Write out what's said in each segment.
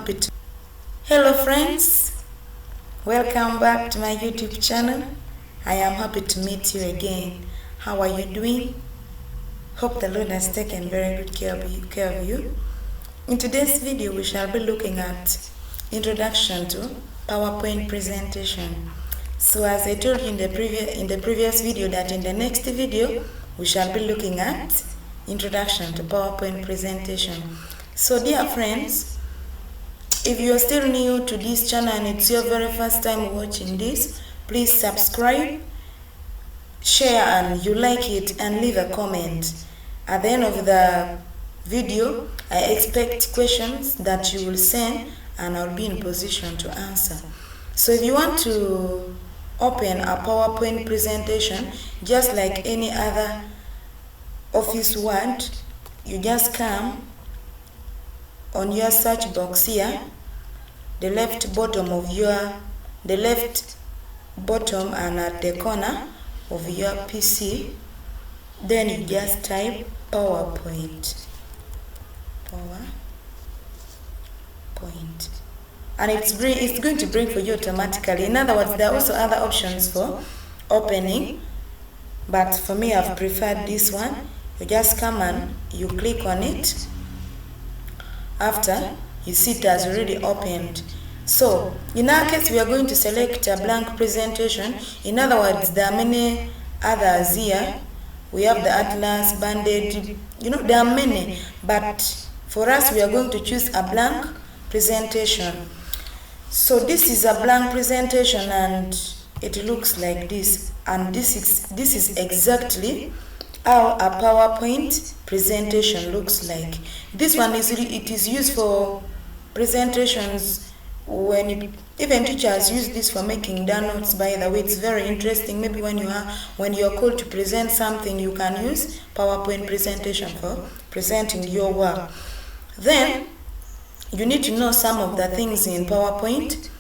happy to... Hello friends, welcome back to my YouTube channel. I am happy to meet you again. How are you doing? Hope the Lord has taken very good care of you. In today's video, we shall be looking at introduction to PowerPoint presentation. So as I told you in the previous video, that in the next video we shall be looking at introduction to PowerPoint presentation. So dear friends, if you are still new to this channel and it's your very first time watching this, please subscribe, share, and you like it, and leave a comment. At the end of the video, I expect questions that you will send and I'll be in position to answer. So if you want to open a PowerPoint presentation just like any other Office Word, you just come on your search box here, the left bottom and at the corner of your PC, then you just type PowerPoint, and it's going to bring for you automatically. In other words, there are also other options for opening, but for me I've preferred this one. You just come and you click on it. After, you see it has already opened. So in our case, we are going to select a blank presentation. In other words, there are many others here. We have the Atlas, Banded, there are many, but for us we are going to choose a blank presentation. So this is a blank presentation and it looks like this, and this is exactly how a PowerPoint presentation looks like. This one is used for presentations when even teachers use this for making their notes. By the way, it's very interesting. Maybe when you are called to present something, you can use PowerPoint presentation for presenting your work. Then you need to know some of the things in PowerPoint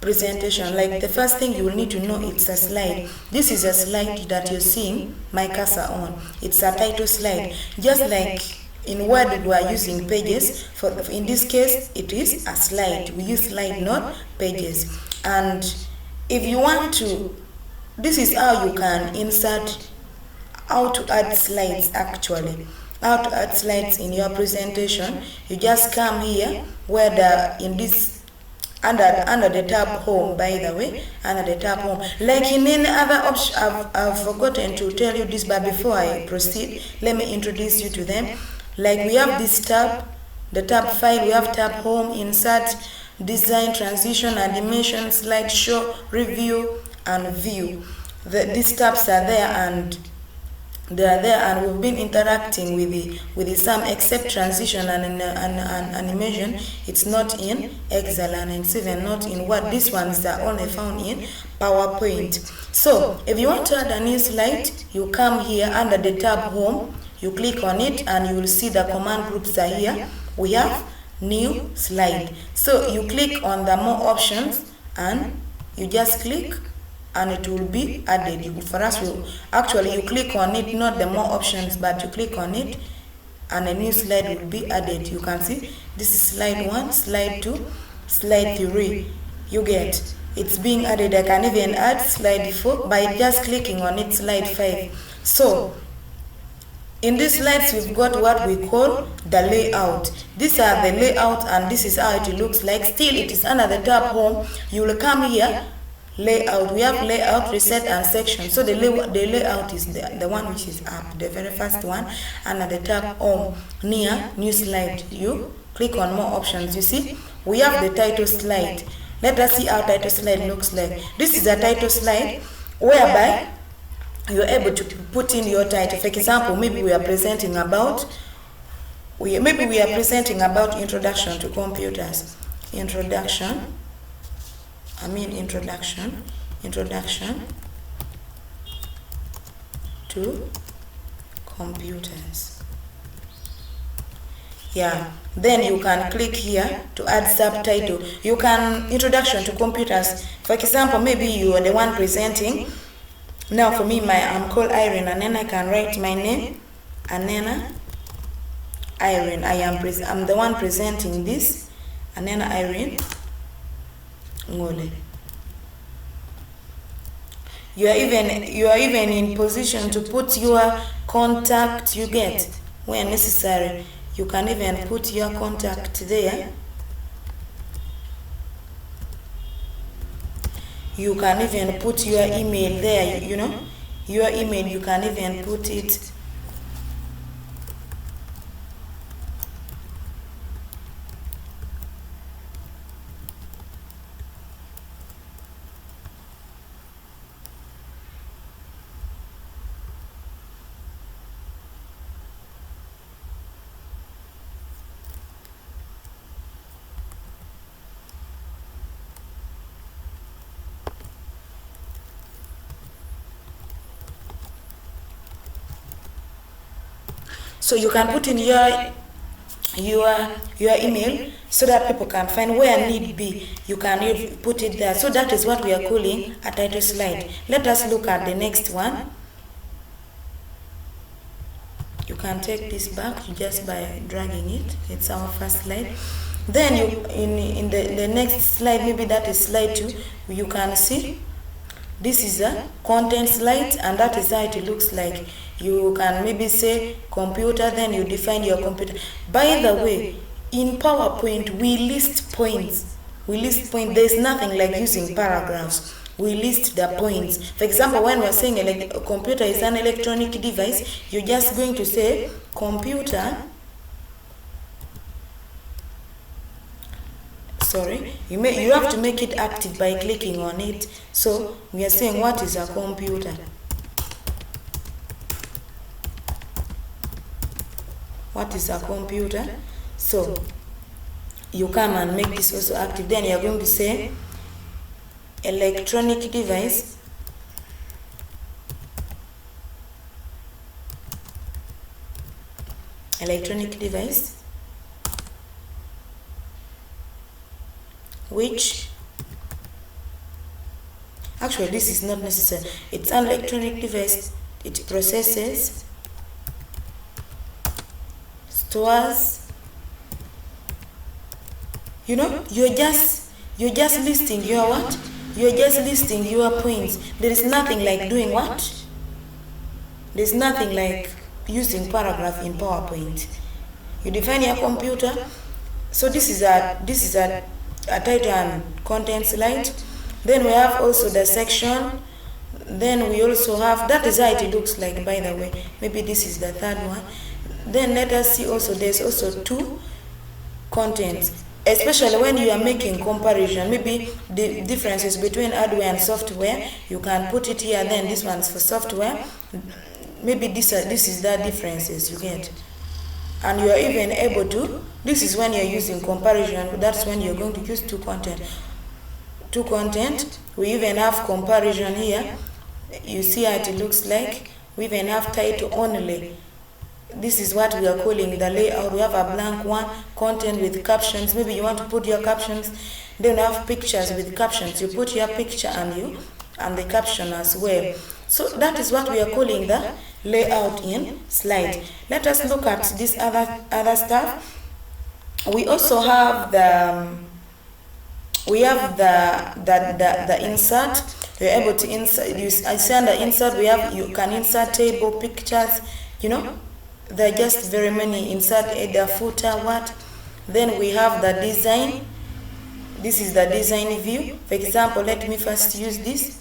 presentation. Like the first thing you will need to know, it's a slide. This is a slide that you're seeing my cursor on. It's a title slide. Just like in Word we are using pages, in this case it is a slide. We use slide, not pages. And if you want to, this is how you can insert, how to add slides actually. How to add slides in your presentation. You just come here where under the tab home, by the way, under the tab home. Like in any other option, I've forgotten to tell you this, but before I proceed, let me introduce you to them. Like we have this tab, the tab file, we have tab home, insert, design, transition, animation, slideshow, review, and view. These tabs are there and they are there, and we've been interacting with some, except transition and animation. It's not in Excel and it's even not in Word. These ones are only found in PowerPoint. So if you want to add a new slide, you come here under the tab home, you click on it, and you will see the command groups are here. We have new slide. So you click on the more options and you just click, and it will be added. For us, you click on it, not the more options, but you click on it and a new slide will be added. You can see this is slide 1, slide 2, slide 3. You get it's being added. I can even add slide 4 by just clicking on it, slide 5. So in these slides we've got what we call the layout. These are the layout and this is how it looks like. Still it is under the tab home. You will come here, layout. We have layout, reset, and section. So the layout is the one which is up, the very first one, and at the tab home near new slide, you click on more options. You see we have the title slide. Let us see how title slide looks like. This is a title slide whereby you're able to put in your title. For example, maybe we are presenting about introduction to computers. Introduction to computers. Yeah, then you can click here to add subtitle. You can introduction to computers. For example, maybe you are the one presenting. Now for me, I'm called Irene, and then I can write my name, Anena Irene. I'm the one presenting this, anena Irene Ngole. You are even in position to put your contact, you get, when necessary. You can even put your contact there. You can even put your email there, you know, your email, you can even put it. So you can put in your email so that people can find where need be. You can put it there. So that is what we are calling a title slide. Let us look at the next one. You can take this back just by dragging it. It's our first slide. Then you in the next slide, maybe that is slide 2, you can see this is a content slide, and that is how it looks like. You can maybe say computer, then you define your computer. By the way, in PowerPoint we list points. There's nothing like using paragraphs. We list the points. For example, when we're saying a computer is an electronic device, you're just going to say computer. You have to make it active by clicking on it. So we are saying, what is a computer? What is a computer? So you come and make this also active. Then you're going to say electronic device. Electronic device which, actually this is not necessary. It's an electronic device. It processes, stores, you know, you're just listing your what? You're just listing your points. There is nothing like doing what? There's nothing like using paragraph in PowerPoint. You define your computer. So this is a title and content slide. Then we have also the section. Then we also have, that is how it looks like, by the way. Maybe this is the third one. Then let us see also, there's also 2 contents, especially when you are making comparison, maybe the differences between hardware and software. You can put it here. Then this one's for software. Maybe this is the differences you get. And you are even able to, this is when you're using comparison, that's when you're going to use 2 content. We even have comparison here. You see how it looks like. We even have title only. This is what we are calling the layout. We have a blank one, content with captions. Maybe you want to put your captions. Then we have pictures with captions. You put your picture and the caption as well. So that is what we are calling the layout in slide. Let us look at this other stuff. We also have the insert. You're able to insert. I say under insert you can insert table, pictures. You know, there are just very many. Insert header, footer, what. Then we have the design. This is the design view. For example, let me first use this.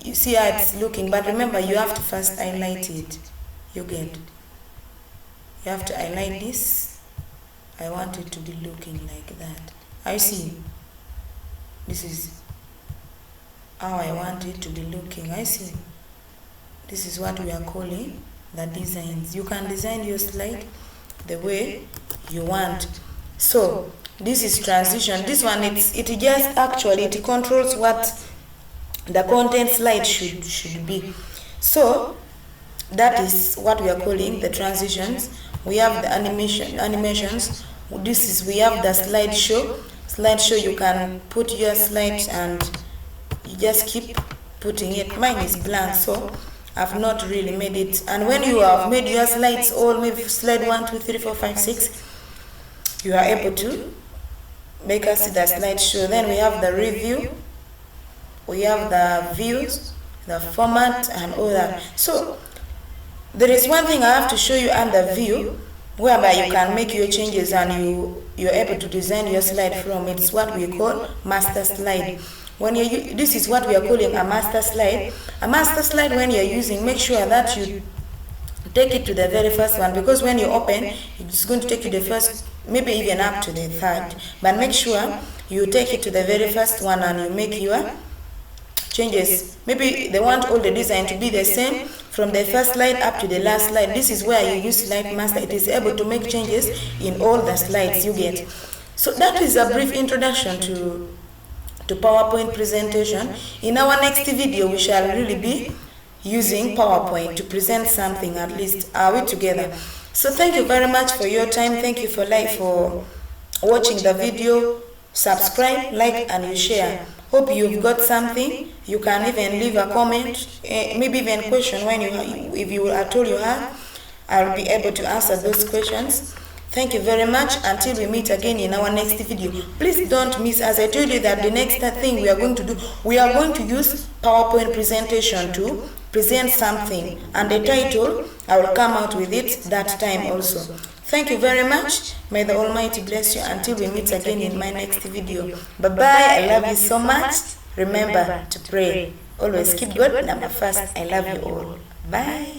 You see how it's looking, but remember you have to first highlight it. You have to highlight this. I want it to be looking like that. I see. This is how I want it to be looking. I see. This is what we are calling the designs. You can design your slide the way you want. So this is transition. This one, it controls what the content slide should be. So that is what we are calling the transitions. We have the animations. We have the slideshow. You can put your slides and you just keep putting it. Mine is blank, so I've not really made it. And when you have made your slides all, maybe slide 1, 2, 3, 4, 5, 6, you are able to make us see the slideshow. Then we have the review, we have the views, the format, and all that. So there is one thing I have to show you under view, whereby you can make your changes and you're able to design your slide from. It's what we call master slide. When this is what we are calling a master slide. A master slide, when you're using, make sure that you take it to the very first one, because when you open, it's going to take you the first, maybe even up to the third, but make sure you take it to the very first one and you make your changes. Maybe they want all the design to be the same from the first slide up to the last slide. This is where you use Slide Master. It is able to make changes in all the slides you get. So that is a brief introduction to PowerPoint presentation. In our next video, we shall really be using PowerPoint to present something, at least. Are we together? So thank you very much for your time. Thank you for watching the video. Subscribe, like, and you share. Hope you've got something. You can even leave a comment, maybe even question if you are told you have. I'll be able to answer those questions. Thank you very much. Until we meet again in our next video. Please don't miss, as I told you, that the next thing we are going to do, we are going to use PowerPoint presentation to present something, and the title, I will come out with it that time also. Thank you very much. May the Almighty bless you until we meet again in my next video. Bye-bye. I love you so much. Remember to pray. Always keep God number first. I love you all. Bye.